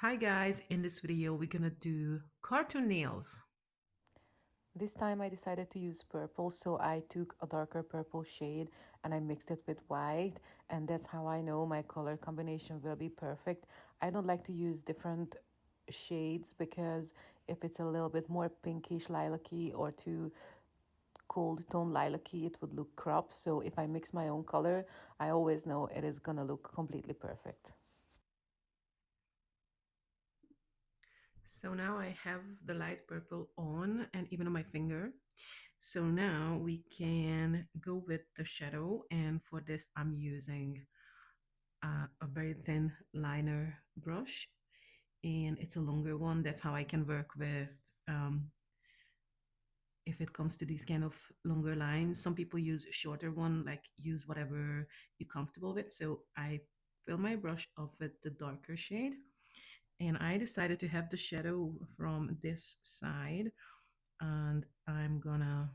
Hi guys, in this video we're gonna do cartoon nails. This time I decided to use purple, so I took a darker purple shade and I mixed it with white, and that's how I know my color combination will be perfect. I don't like to use different shades because if it's a little bit more pinkish lilac-y or too cold tone lilac-y, it would look cropped. So if I mix my own color, I always know it is gonna look completely perfect. So now I have the light purple on and even on my finger. So now we can go with the shadow, and for this I'm using a very thin liner brush, and it's a longer one. That's how I can work with um, if it comes to these kind of longer lines. Some people use a shorter one, like use whatever you're comfortable with. So I fill my brush up with the darker shade, and I decided to have the shadow from this side, and I'm gonna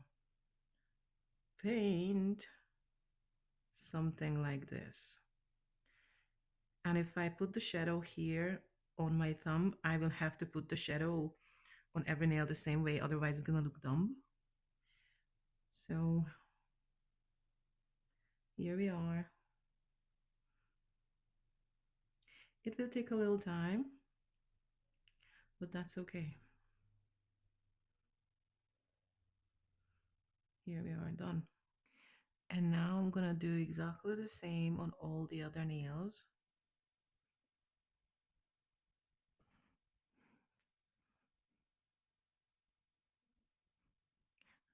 paint something like this. And if I put the shadow here on my thumb, I will have to put the shadow on every nail the same way, otherwise it's gonna look dumb. So here we are. It will take a little time, but that's okay. Here we are, done. And now I'm gonna do exactly the same on all the other nails.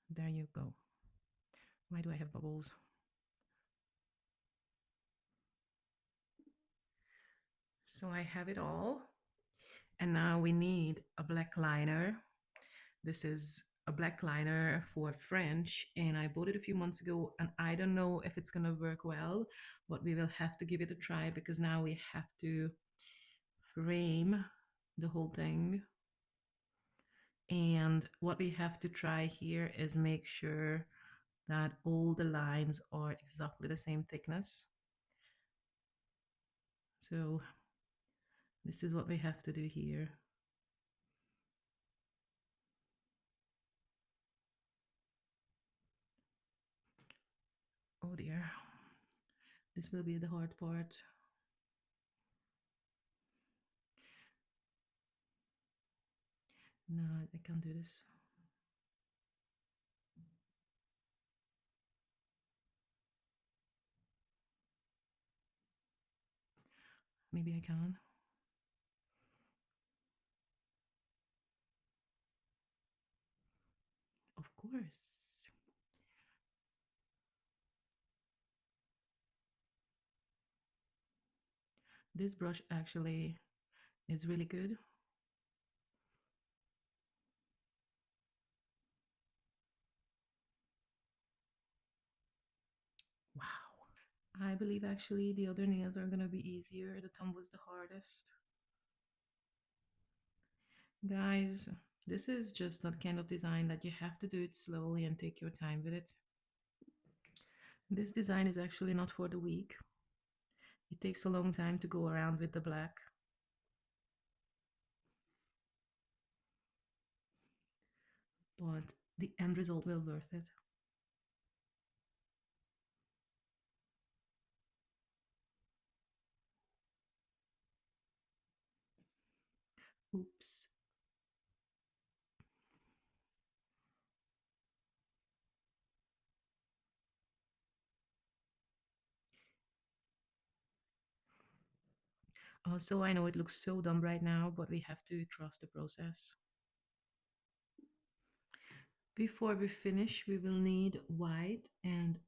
There you go. Why do I have bubbles? So I have it all. And now we need a black liner. This is a black liner for French, and I bought it a few months ago, and I don't know if it's gonna work well, but we will have to give it a try because now we have to frame the whole thing. And what we have to try here is make sure that all the lines are exactly the same thickness. So this is what we have to do here. Oh dear, this will be the hard part. No, I can't do this. Maybe I can. Of course. This brush actually is really good. Wow. I believe actually the other nails are gonna be easier. The thumb was the hardest. Guys, this is just that kind of design that you have to do it slowly and take your time with it. This design is actually not for the weak. It takes a long time to go around with the black. But the end result will worth it. Oops. Also, I know it looks so dumb right now, but we have to trust the process. Before we finish, we will need white and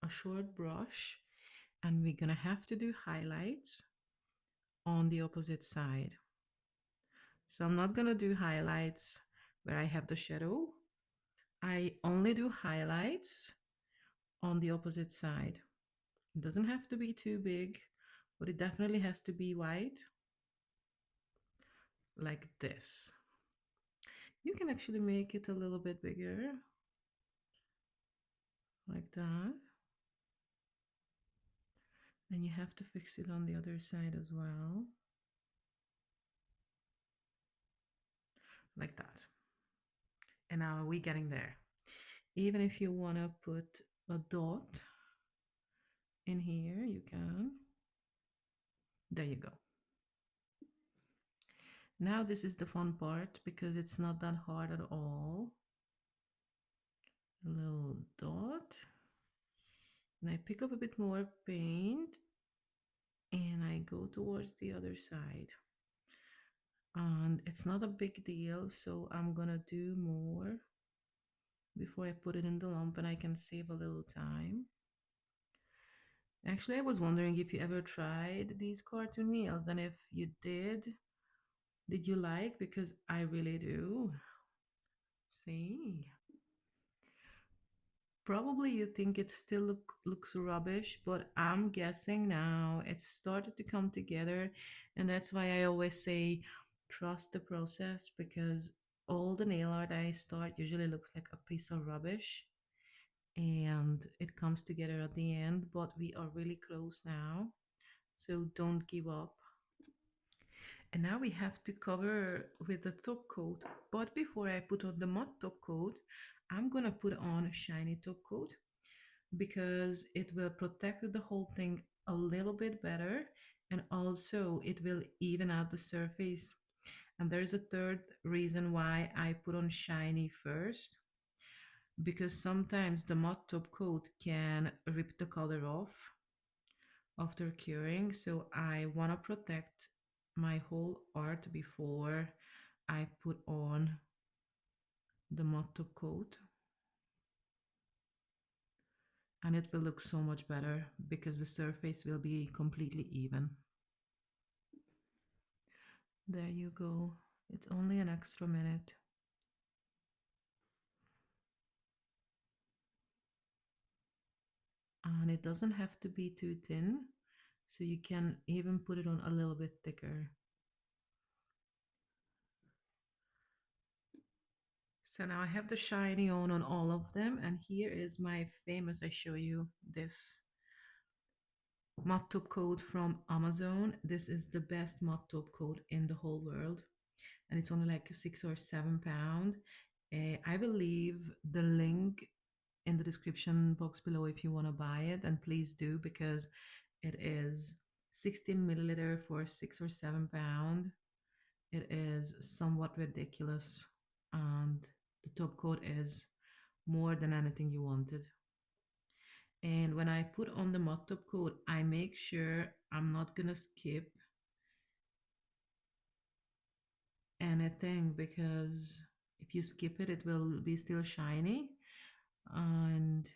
a short brush, and we're gonna have to do highlights on the opposite side. So I'm not gonna do highlights where I have the shadow. I only do highlights on the opposite side. It doesn't have to be too big, but it definitely has to be white, like this. You can actually make it a little bit bigger, like that. And you have to fix it on the other side as well. like that. And now we're getting there. Even if you want to put a dot in here, you can. There you go. Now this is the fun part because it's not that hard at all. A little dot. And I pick up a bit more paint and I go towards the other side. And it's not a big deal, so I'm gonna do more before I put it in the lump and I can save a little time. Actually, I was wondering if you ever tried these cartoon nails, and if you did you like? Because I really do. See? Probably you think it still looks rubbish, but I'm guessing now it's started to come together, and that's why I always say trust the process because all the nail art I start usually looks like a piece of rubbish and it comes together at the end, but we are really close now, so don't give up. And now we have to cover with the top coat. But before I put on the matte top coat, I'm gonna put on a shiny top coat because it will protect the whole thing a little bit better and also it will even out the surface. And there's a third reason why I put on shiny first because sometimes the matte top coat can rip the color off after curing, so I want to protect my whole art before I put on the matte top coat, and it will look so much better because the surface will be completely even. There you go. It's only an extra minute. And it doesn't have to be too thin, so you can even put it on a little bit thicker. So now I have the shiny on all of them, and here is my famous, I show you this matte top coat from Amazon. This is the best matte top coat in the whole world, and it's only like £6 or £7. I will leave the link in the description box below if you want to buy it, and please do because it is 16 milliliter for £6 or £7. It is somewhat ridiculous, and the top coat is more than anything you wanted. And when I put on the matte top coat, I make sure I'm not gonna skip anything because if you skip it, it will be still shiny and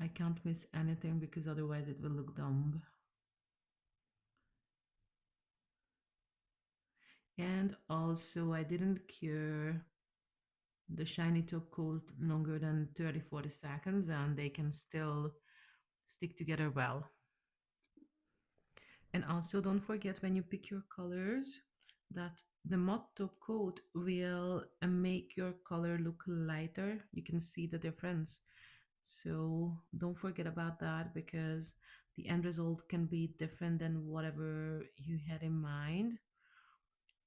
I can't miss anything because otherwise it will look dumb. And also I didn't cure the shiny top coat longer than 30-40 seconds and they can still stick together well. And also don't forget when you pick your colors that the matte top coat will make your color look lighter. You can see the difference. So don't forget about that because the end result can be different than whatever you had in mind.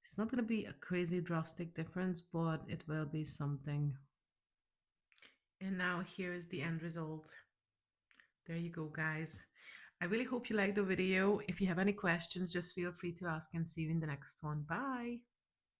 It's not going to be a crazy drastic difference, but it will be something. And now here is the end result. There you go, guys. I really hope you liked the video. If you have any questions, just feel free to ask and see you in the next one. Bye.